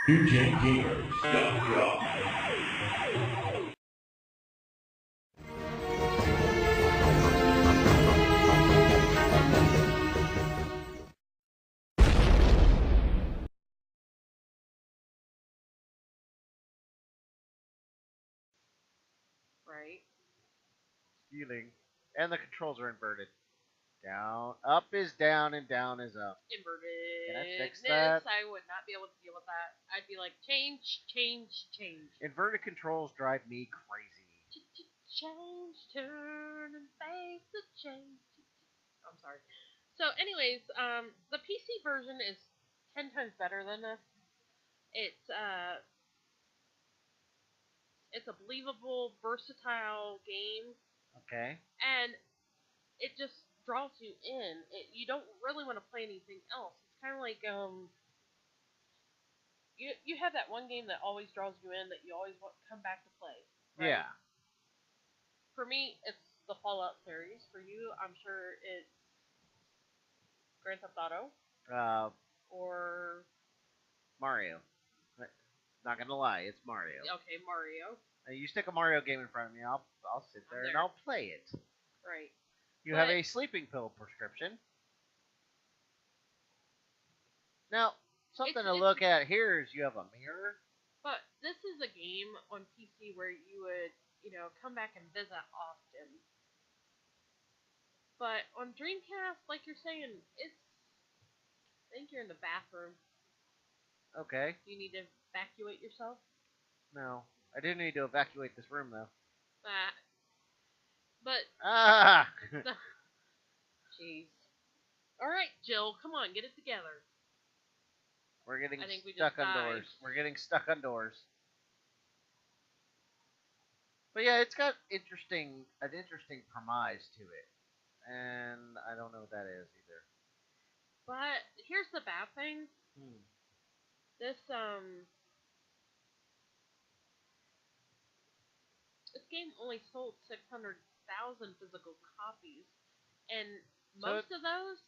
NewGenGamers.com. Right. Stealing. And the controls are inverted. Down, up is down, and down is up. Inverted. Can I fix that? I would not be able to deal with that. I'd be like, change, change, change. Inverted controls drive me crazy. Change, turn, and face the change. I'm sorry. So, anyways, the PC version is 10 times better than this. It's a believable, versatile game, Okay. and it just draws you in. You don't really want to play anything else. It's kind of like you have that one game that always draws you in that you always want to come back to play. Right? Yeah. For me, it's the Fallout series. For you, I'm sure it's Grand Theft Auto or Mario. Not gonna lie, it's Mario. okay, Mario. You stick a Mario game in front of me, I'll sit there and I'll play it. Right. You have a sleeping pill prescription. Now, something to look at here is you have a mirror. But this is a game on PC where you would, come back and visit often. But on Dreamcast, like you're saying, I think you're in the bathroom. Okay. Do you need to evacuate yourself? No. I do need to evacuate this room, though. But... Ah! Jeez. Alright, Jill, come on, get it together. We're getting stuck on doors. We're getting stuck on doors. But yeah, it's got an interesting premise to it. And I don't know what that is either. But here's the bad thing. This game only sold 600,000 physical copies, and most of those,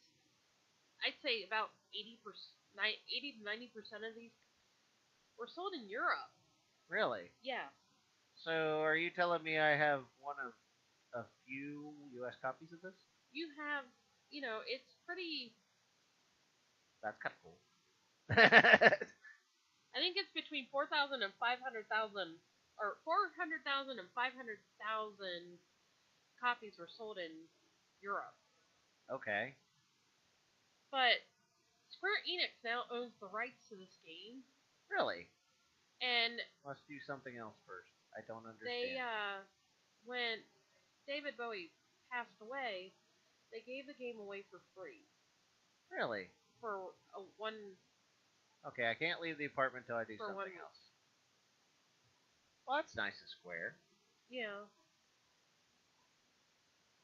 I'd say about 80 to 90% of these were sold in Europe. Really? Yeah. So are you telling me I have one of a few U.S. copies of this? You have, it's pretty... That's kind of cool. I think it's between 4,000 and 500,000, or 400,000 and 500,000 copies were sold in Europe. Okay. But Square Enix now owns the rights to this game. Really? And must do something else first. I don't understand. When David Bowie passed away, they gave the game away for free. Really? For one. Okay, I can't leave the apartment until I do something else. Well, that's nice of Square. Yeah.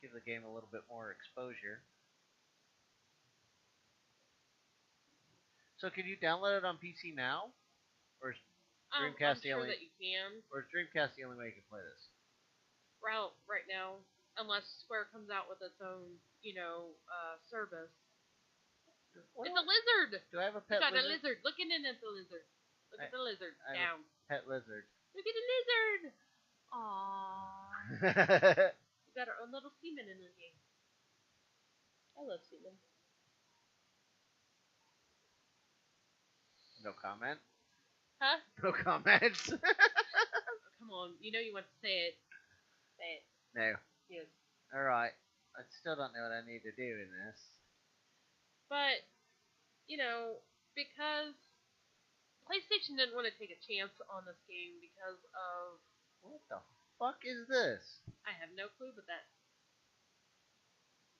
Give the game a little bit more exposure. So, can you download it on PC now, or is Dreamcast I'm sure that you can. Or is Dreamcast the only way you can play this? Right now, unless Square comes out with its own, service. It's a lizard. Do I have a pet lizard? lizard? A lizard. Looking in at the lizard. Look at the lizard. Down. Pet lizard. Look at the lizard. Aww. We got our own little seaman in the game. I love seaman. No comment. Huh? No comments. Come on, you want to say it. Say it. No. Yes. Alright. I still don't know what I need to do in this. But, because PlayStation didn't want to take a chance on this game because of... What the fuck is this? I have no clue, but that...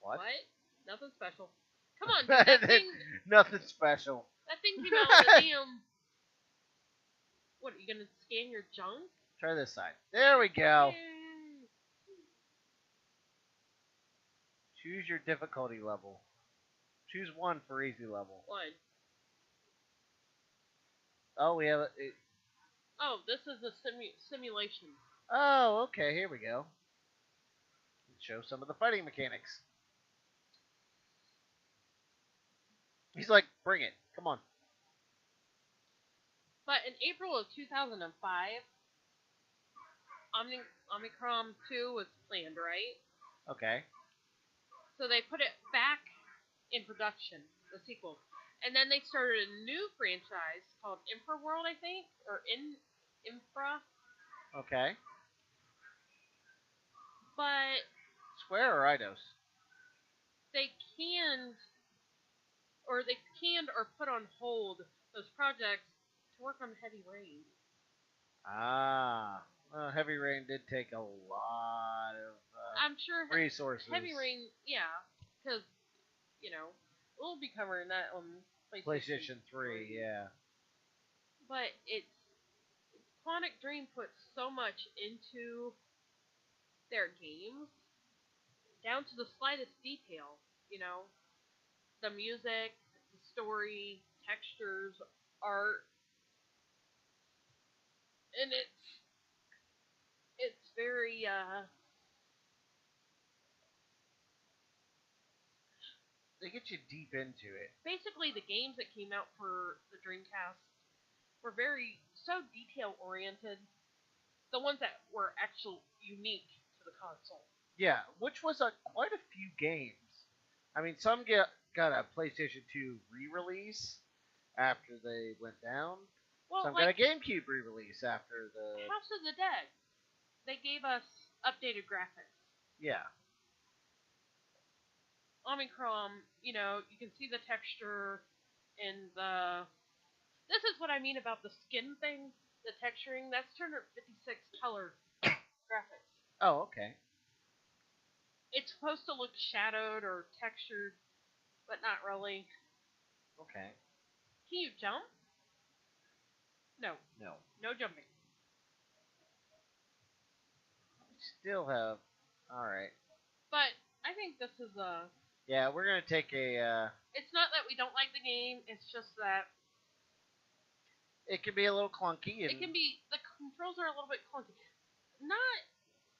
What? Nothing special. Come on, dude, that thing... Nothing special. That thing came out with a damn... What, are you gonna scan your junk? Try this side. There we go. Yay. Choose your difficulty level. Choose 1 for easy level. 1. Oh, we have a... Oh, this is a simulation. Oh, okay, here we go. Let's show some of the fighting mechanics. He's like, bring it. Come on. But But in April of 2005, Omicron 2 was planned, right? Okay. So they put it back in production, the sequel. And then they started a new franchise called Infra World, I think, or Infra. Okay. But Square or Eidos? they canned or put on hold those projects to work on Heavy Rain. Ah. Well, Heavy Rain did take a lot of I'm sure resources. Heavy Rain, yeah, because we'll be covering that on PlayStation 3, yeah. But Quantic Dream put so much into their games, down to the slightest detail. The music, the story, textures, art, and it's very They get you deep into it. Basically, the games that came out for the Dreamcast were so detail oriented. The ones that were actually unique to the console. Yeah, which was quite a few games. I mean, some got a PlayStation 2 re-release after they went down. Well, some got a GameCube re-release after the House of the Dead. They gave us updated graphics. Yeah. Omicron, you can see the texture and the... This is what I mean about the skin thing, the texturing. That's 256 color graphics. Oh, okay. It's supposed to look shadowed or textured, but not really. Okay. Can you jump? No. No. No jumping. We still have... Alright. But I think this is a... Yeah, we're going to take a... It's not that we don't like the game, it's just that... It can be a little clunky. It can be... The controls are a little bit clunky.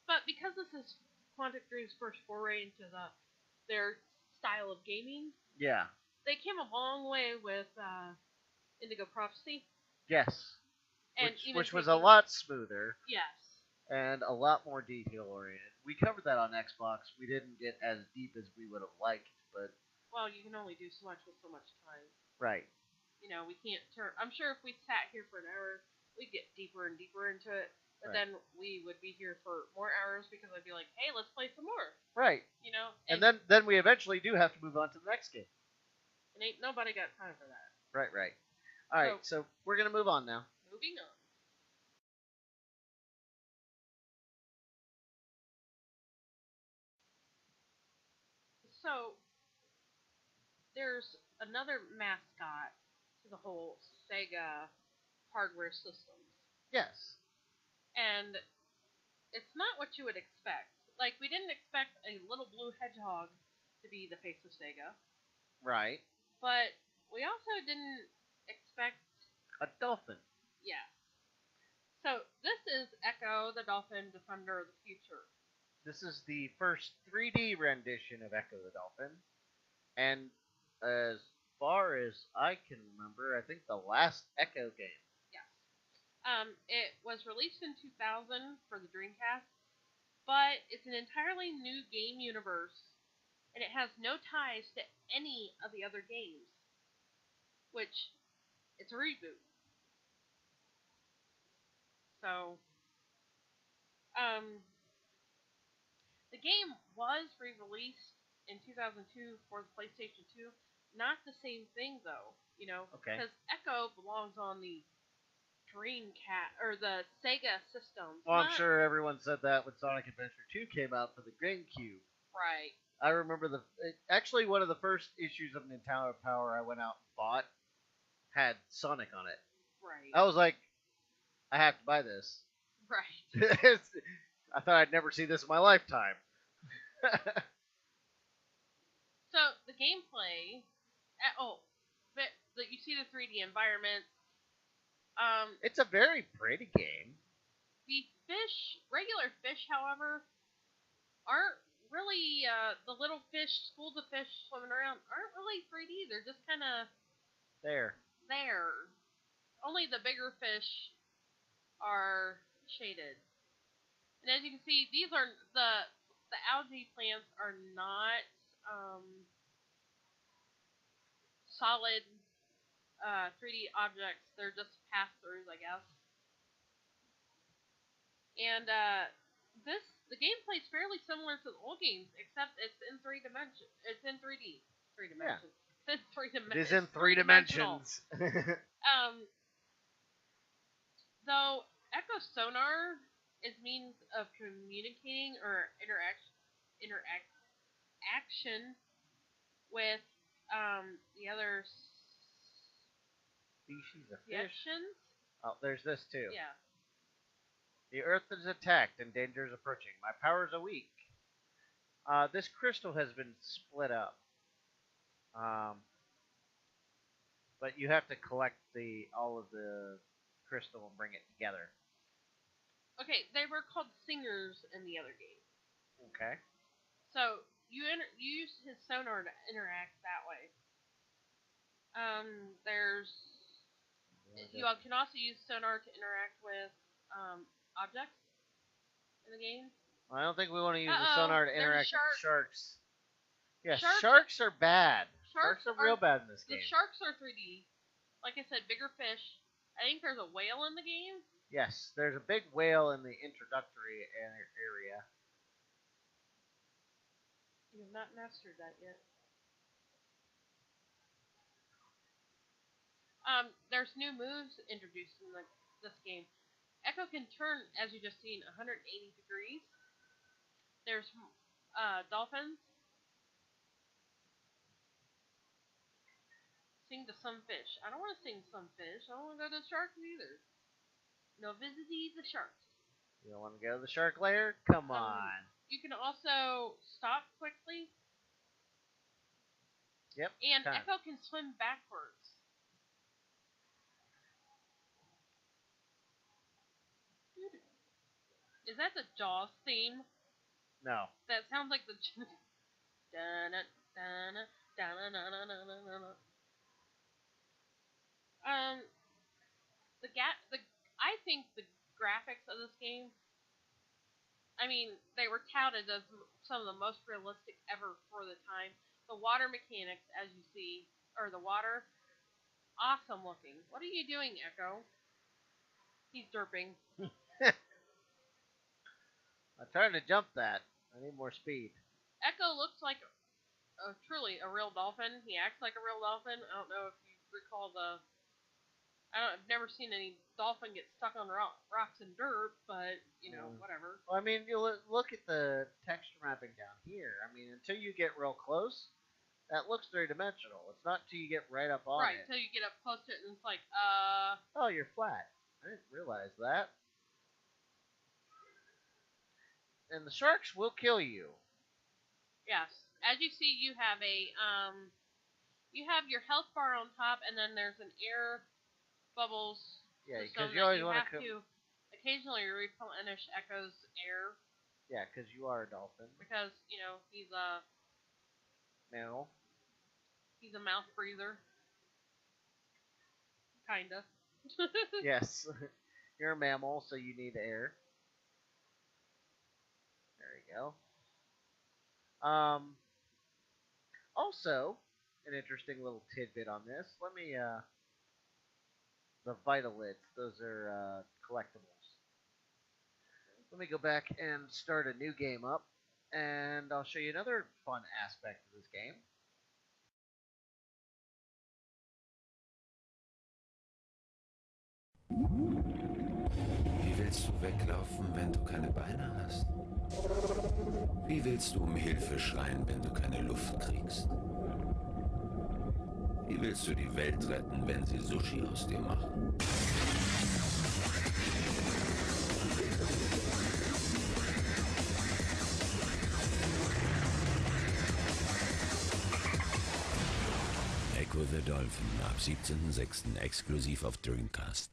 But because this is Quantic Dream's first foray into their style of gaming... Yeah. They came a long way with Indigo Prophecy. Yes. And which was a lot smoother. Yes. And a lot more detail oriented. We covered that on Xbox. We didn't get as deep as we would have liked, but... Well, you can only do so much with so much time. Right. We can't turn... I'm sure if we sat here for an hour, we'd get deeper and deeper into it. But right. then we would be here for more hours because I'd be like, hey, let's play some more. Right. And then we eventually do have to move on to the next game. And ain't nobody got time for that. Right. Alright, so we're going to move on now. Moving on. So, there's another mascot to the whole SEGA hardware systems. Yes. And it's not what you would expect. Like, we didn't expect a little blue hedgehog to be the face of SEGA. Right. But we also didn't expect... A dolphin. Yeah. So, this is Ecco, the Dolphin Defender of the Future. This is the first 3D rendition of Ecco the Dolphin. And as far as I can remember, I think the last Ecco game. Yes. It was released in 2000 for the Dreamcast, but it's an entirely new game universe, and it has no ties to any of the other games, which it's a reboot. So, the game was re-released in 2002 for the PlayStation 2. Not the same thing, though, Okay. Because Ecco belongs on the Dreamcast, or the Sega system. Well, I'm sure everyone said that when Sonic Adventure 2 came out for the GameCube. Right. I remember actually one of the first issues of Nintendo Power I went out and bought had Sonic on it. Right. I was like, I have to buy this. Right. I thought I'd never see this in my lifetime. So, the gameplay... you see the 3D environment. It's a very pretty game. The regular fish, however, aren't really... the little fish, schools of fish swimming around, aren't really 3D. They're just kind of... There. Only only the bigger fish are shaded. And as you can see, these are the algae plants are not solid 3D objects. They're just pass-throughs, I guess. And the gameplay is fairly similar to the old games, except it's in 3 dimensions. It's in 3D. 3 dimensions. Yeah. It's in 3 dimensions. It is in 3 dimensions. Though Ecco sonar is means of communicating or interaction with the other species of fish. Sections? Oh, there's this too. Yeah. The Earth is attacked and danger is approaching. My powers are weak. This crystal has been split up. But you have to collect all of the crystal and bring it together. Okay, they were called singers in the other game. Okay. So you use his sonar to interact that way. You can also use sonar to interact with objects in the game. I don't think we want to use the sonar to interact with the sharks. Yeah, sharks are bad. Sharks are real bad in this game. The sharks are 3D. Like I said, bigger fish. I think there's a whale in the game. Yes, there's a big whale in the introductory area. You have not mastered that yet. There's new moves introduced in this game. Ecco can turn, as you just seen, 180 degrees. There's dolphins. Sing to some fish. I don't want to sing to some fish. I don't want to go to the sharks either. No, visit the sharks. You don't want to go to the shark lair? Come on. You can also stop quickly. Yep. And Ecco can swim backwards. Is that the Jaws theme? No. That sounds like the. I think the graphics of this game. I mean, they were touted as some of the most realistic ever for the time. The water mechanics, as you see, or the water, awesome looking. What are you doing, Ecco? He's derping. I'm trying to jump that. I need more speed. Ecco looks like truly a real dolphin. He acts like a real dolphin. I don't know if you recall I've never seen any dolphin get stuck on rocks and dirt, but, whatever. Well, I mean, you look at the texture mapping down here. I mean, until you get real close, that looks three-dimensional. It's not until you get right up on it. Right, until you get up close to it, and it's like, Oh, you're flat. I didn't realize that. And the sharks will kill you. Yes. As you see, you have you have your health bar on top, and then there's an air bubbles. Yeah, because you always want to occasionally replenish Ecco's air. Yeah, because you are a dolphin. Because, he's a mammal. He's a mouth breather. Kinda. Yes. You're a mammal, so you need air. There you go. Also, an interesting little tidbit on this. Let me, the Vitalids, those are collectibles. Let me go back and start a new game up, and I'll show you another fun aspect of this game. Wie willst du weglaufen, wenn du keine Beine hast? Wie willst du um Hilfe schreien, wenn du keine Luft kriegst? Wie willst du die Welt retten, wenn sie Sushi aus dir machen? Ecco the Dolphin ab 17.06. exklusiv auf Dreamcast.